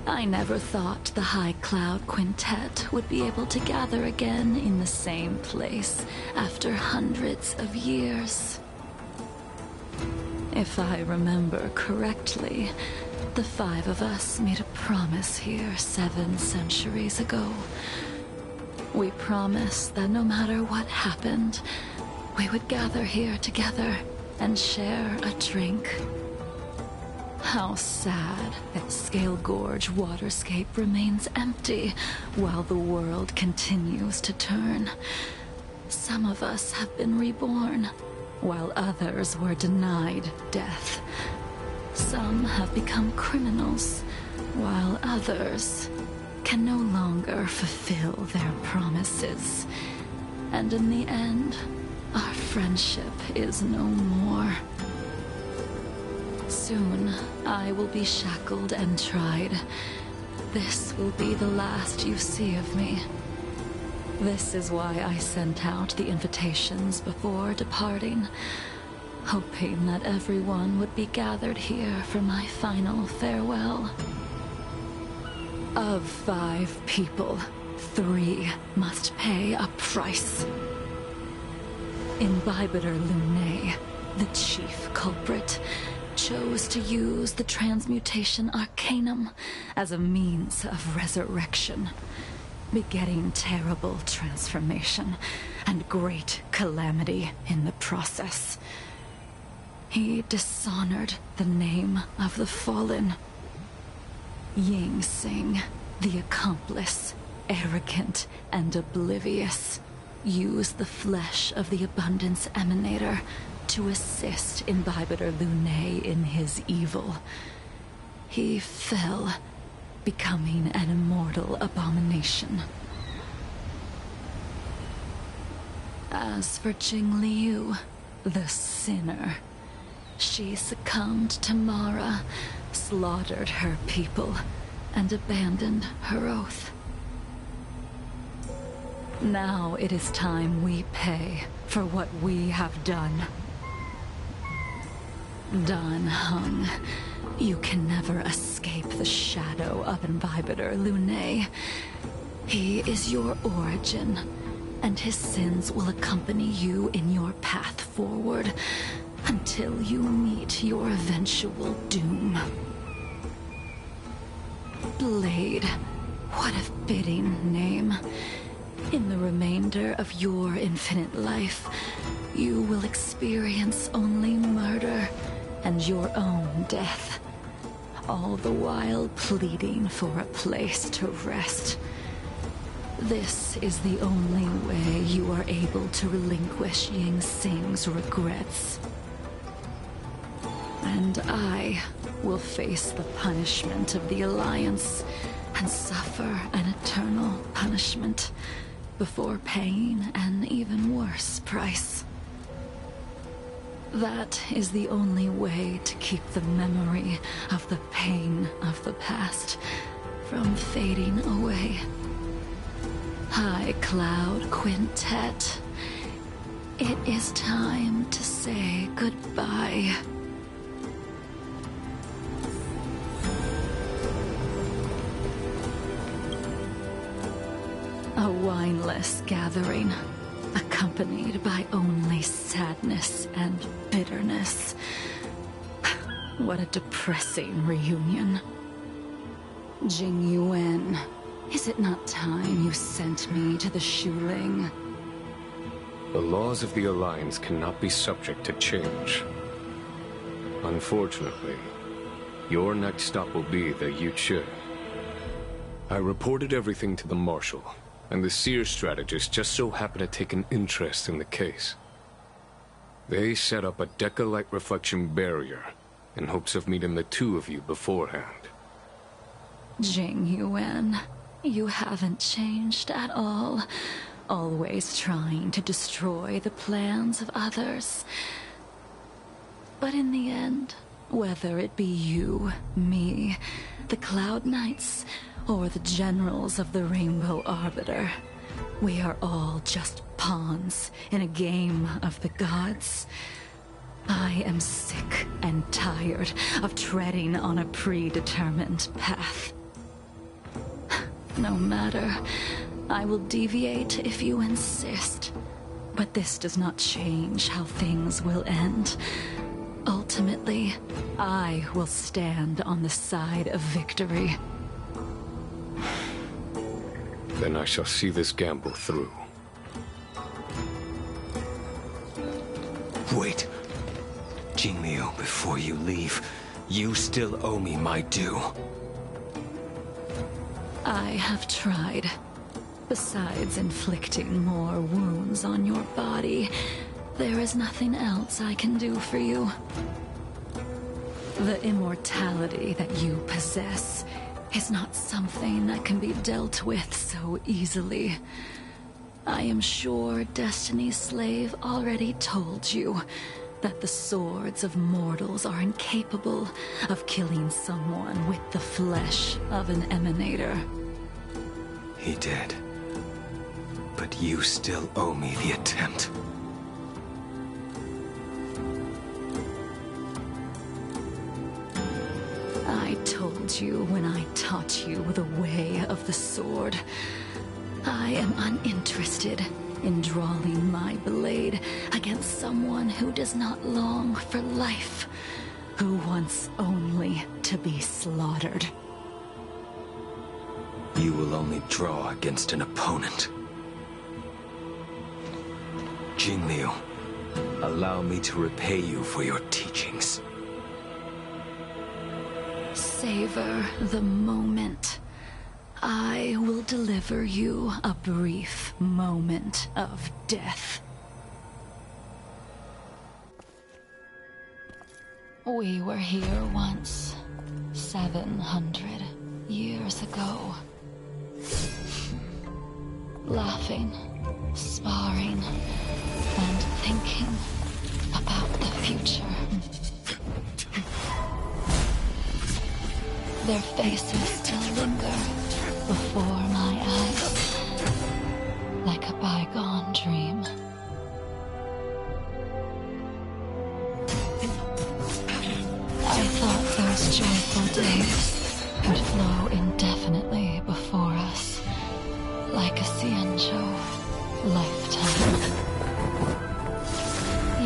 I never thought the High Cloud Quintet would be able to gather again in the same place after hundreds of years. If I remember correctly, the five of us made a promise here 7 centuries ago. We promised that no matter what happened, we would gather here together and share a drink. How sad that Scale Gorge waterscape remains empty while the world continues to turn. Some of us have been reborn, while others were denied death. Some have become criminals, while others can no longer fulfill their promises. And in the end, our friendship is no more. Soon, I will be shackled and tried. This will be the last you see of me. This is why I sent out the invitations before departing, hoping that everyone would be gathered here for my final farewell. Of 5 people, 3 must pay a price. Imbibitor Lunae, the chief culprit, chose to use the transmutation arcanum as a means of resurrection, begetting terrible transformation and great calamity in the process. He dishonored the name of the fallen. Ying Sing, the accomplice, arrogant and oblivious, used the flesh of the Abundance Emanator to assist Imbibitor Lunae in his evil. He fell, becoming an immortal abomination. As for Jingliu, the sinner, she succumbed to Mara, slaughtered her people, and abandoned her oath. Now it is time we pay for what we have done. Dan Heng, you can never escape the shadow of Imbibitor Lunae. He is your origin, and his sins will accompany you in your path forward until you meet your eventual doom. Blade, what a fitting name. In the remainder of your infinite life, you will experience only murder and your own death, all the while pleading for a place to rest. This is the only way you are able to relinquish Ying Sing's regrets. And I will face the punishment of the Alliance and suffer an eternal punishment before paying an even worse price. That is the only way to keep the memory of the pain of the past from fading away. High Cloud Quintet, it is time to say goodbye. A wineless gathering, accompanied by only sadness and bitterness. What a depressing reunion. Jingyuan, is it not time you sent me to the Shuling? The laws of the Alliance cannot be subject to change. Unfortunately, your next stop will be the Yuchi. I reported everything to the Marshal, and the Seer strategist just so happened to take an interest in the case. They set up a Deca-light reflection barrier in hopes of meeting the two of you beforehand. Jingyuan, you haven't changed at all. Always trying to destroy the plans of others. But in the end, whether it be you, me, the Cloud Knights, or the generals of the Rainbow Arbiter, we are all just pawns in a game of the gods. I am sick and tired of treading on a predetermined path. No matter, I will deviate if you insist, but this does not change how things will end. Ultimately, I will stand on the side of victory. Then I shall see this gamble through. Wait. Jingliu, before you leave, you still owe me my due. I have tried. Besides inflicting more wounds on your body, there is nothing else I can do for you. The immortality that you possess is not something that can be dealt with so easily. I am sure Destiny's Slave already told you that the swords of mortals are incapable of killing someone with the flesh of an emanator. He did. But you still owe me the attempt. I told you when I taught you the way of the sword. I am uninterested in drawing my blade against someone who does not long for life, who wants only to be slaughtered. You will only draw against an opponent. Jingliu, allow me to repay you for your teachings. Savor the moment. I will deliver you a brief moment of death. We were here once, 700 years ago. Laughing, sparring, and thinking about the future. Their faces still linger before my eyes, like a bygone dream. I thought those joyful days would flow indefinitely before us, like a Xianzhou lifetime.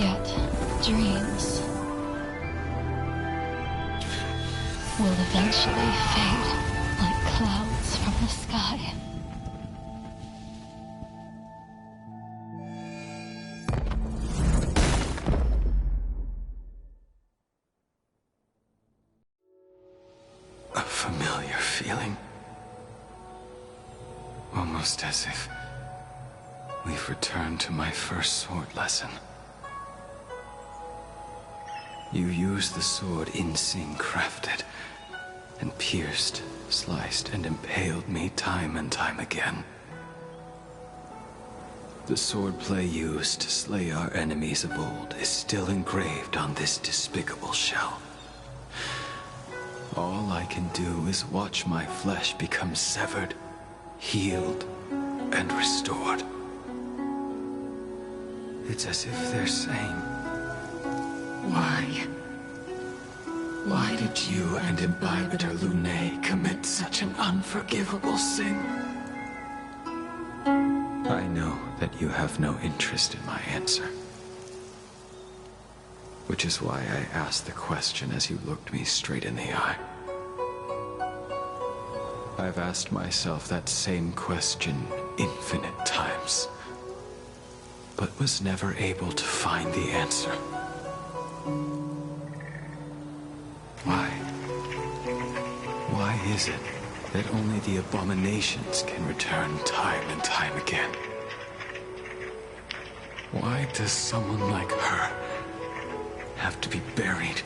Yet, dreams will eventually fade like clouds from the sky. A familiar feeling. Almost as if we've returned to my first sword lesson. You used the sword Insing crafted, and pierced, sliced, and impaled me time and time again. The swordplay used to slay our enemies of old is still engraved on this despicable shell. All I can do is watch my flesh become severed, healed, and restored. It's as if they're saying, why? Why did you and Imbibitor Lunae commit such an unforgivable sin? I know that you have no interest in my answer. Which is why I asked the question as you looked me straight in the eye. I've asked myself that same question infinite times, but was never able to find the answer. Why? Why is it that only the abominations can return time and time again? Why does someone like her have to be buried,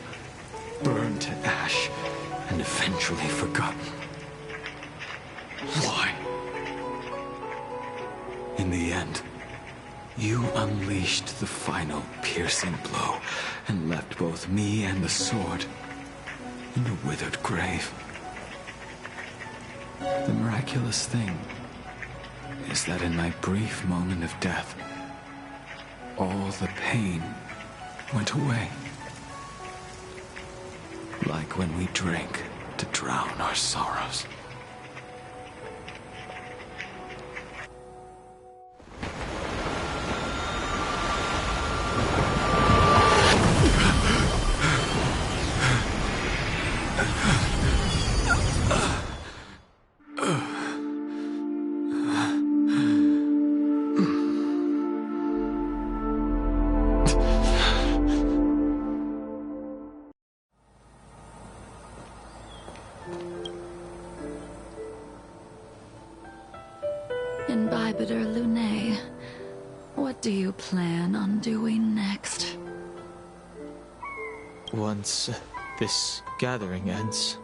burned to ash, and eventually forgotten? Why? In the end, you unleashed the final piercing blow and left both me and the sword in a withered grave. The miraculous thing is that in my brief moment of death, all the pain went away. Like when we drank to drown our sorrows. Imbibitor Lunae, What do you plan on doing next? Once this gathering ends,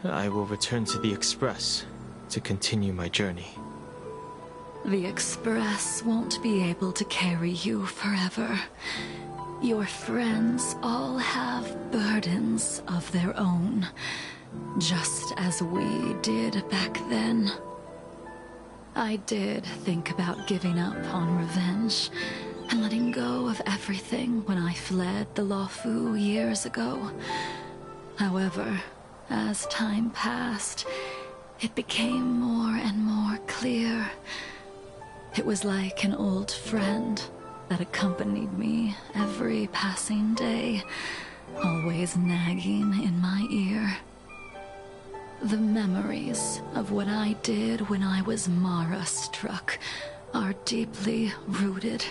I will return to the Express to continue my journey. The Express won't be able to carry you forever. Your friends all have burdens of their own, just as we did back then. I did think about giving up on revenge and letting go of everything when I fled the Luofu years ago. However, as time passed, it became more and more clear. It was like an old friend that accompanied me every passing day, always nagging in my ear. The memories of what I did when I was Mara-struck are deeply rooted.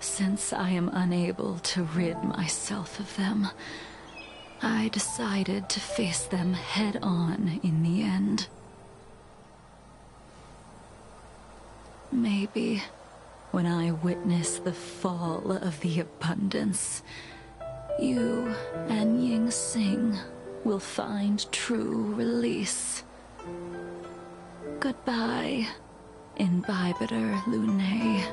Since I am unable to rid myself of them, I decided to face them head-on in the end. Maybe when I witness the fall of the abundance, you and Ying Sing will find true release. Goodbye, Imbibitor Lune.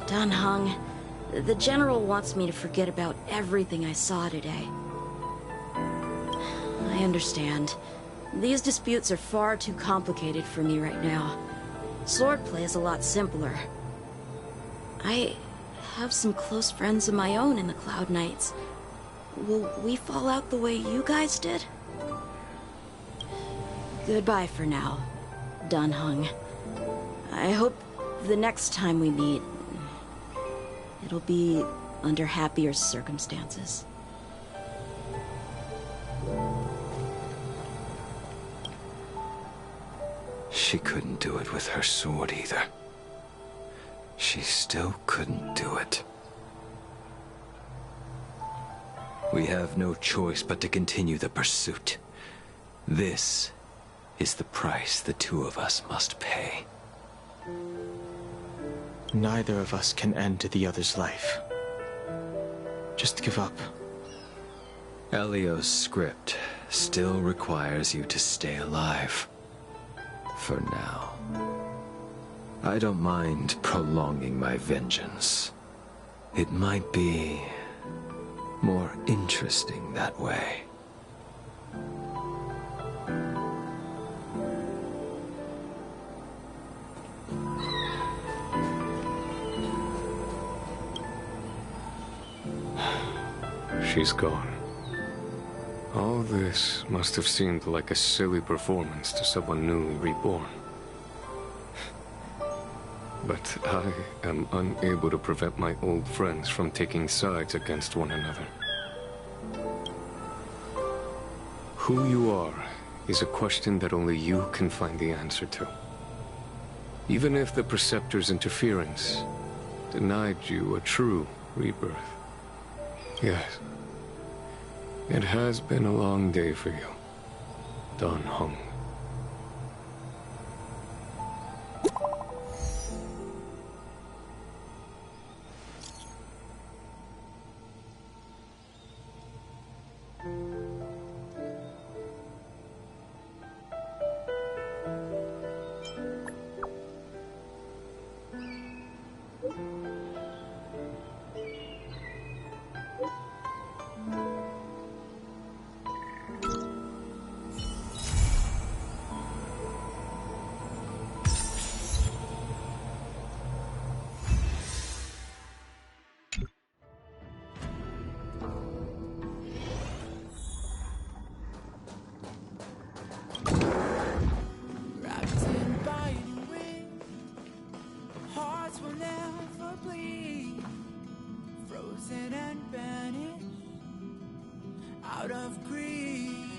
Dan Heng, the General wants me to forget about everything I saw today. I understand. These disputes are far too complicated for me right now. Swordplay is a lot simpler. I have some close friends of my own in the Cloud Knights. Will we fall out the way you guys did? Goodbye for now, Dan Heng. I hope the next time we meet, it'll be under happier circumstances. She couldn't do it with her sword either. She still couldn't do it. We have no choice but to continue the pursuit. This is the price the two of us must pay. Neither of us can end the other's life. Just give up. Elio's script still requires you to stay alive. For now. I don't mind prolonging my vengeance. It might be more interesting that way. She's gone. All this must have seemed like a silly performance to someone newly reborn. But I am unable to prevent my old friends from taking sides against one another. Who you are is a question that only you can find the answer to. Even if the Preceptor's interference denied you a true rebirth. Yes. It has been a long day for you, Dan Heng. Frozen and banished out of greed.